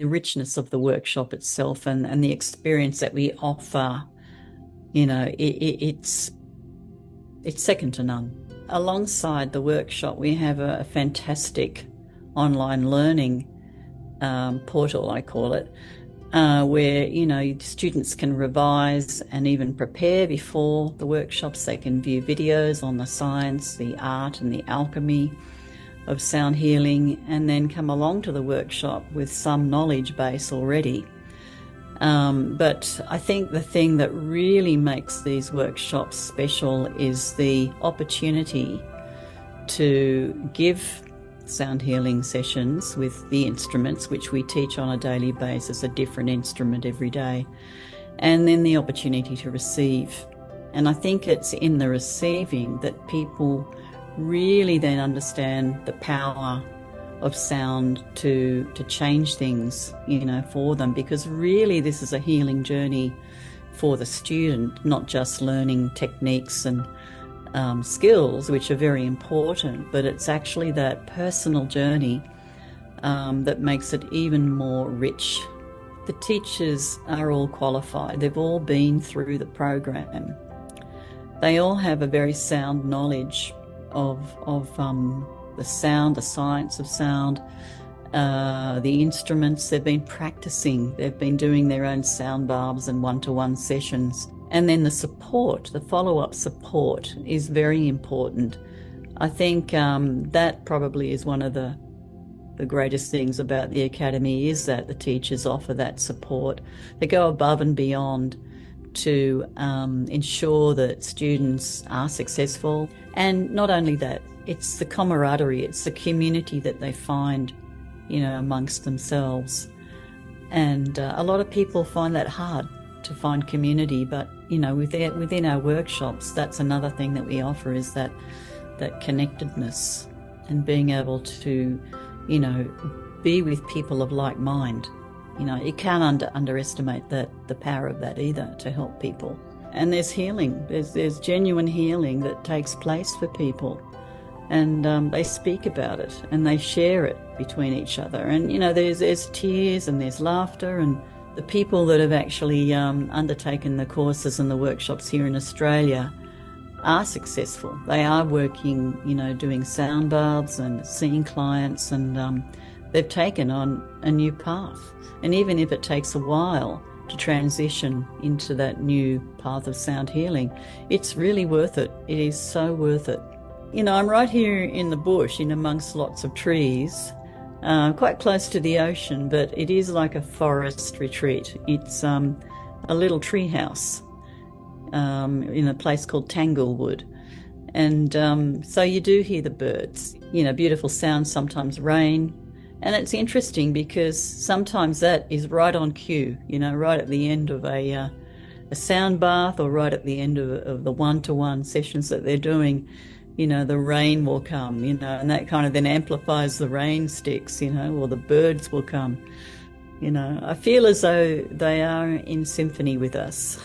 richness of the workshop itself and the experience that we offer, you know, it's second to none. Alongside the workshop, we have a fantastic online learning portal, I call it, where, you know, students can revise and even prepare before the workshops. They can view videos on the science, the art and the alchemy of sound healing, and then come along to the workshop with some knowledge base already. But I think the thing that really makes these workshops special is the opportunity to give sound healing sessions with the instruments, which we teach on a daily basis, a different instrument every day, and then the opportunity to receive. And I think it's in the receiving that people really then understand the power of sound to change things, you know, for them, because really this is a healing journey for the student, not just learning techniques and skills, which are very important, but it's actually that personal journey that makes it even more rich. The teachers are all qualified. They've all been through the program. They all have a very sound knowledge of the sound, the science of sound, the instruments. They've been practicing. They've been doing their own sound baths and one-to-one sessions. And then the support, the follow-up support is very important. I think that probably is one of the greatest things about the Academy, is that the teachers offer that support. They go above and beyond to ensure that students are successful. And not only that, it's the camaraderie, it's the community that they find, you know, amongst themselves. And a lot of people find that hard, to find community, but, you know, within our workshops, that's another thing that we offer, is that connectedness and being able to, you know, be with people of like mind. You know, you can't underestimate the power of that either, to help people. And there's healing. There's genuine healing that takes place for people, and they speak about it and they share it between each other. And, you know, there's tears and there's laughter, and the people that have actually undertaken the courses and the workshops here in Australia are successful. They are working, you know, doing sound baths and seeing clients, and they've taken on a new path. And even if it takes a while to transition into that new path of sound healing, it's really worth it. It is so worth it. You know, I'm right here in the bush, in amongst lots of trees, quite close to the ocean, but it is like a forest retreat. It's a little tree house in a place called Tanglewood. And so you do hear the birds, you know, beautiful sounds, sometimes rain. And it's interesting because sometimes that is right on cue, you know, right at the end of a sound bath, or right at the end of the one-to-one sessions that they're doing. You know, the rain will come, you know, and that kind of then amplifies the rain sticks, you know, or the birds will come. You know, I feel as though they are in symphony with us.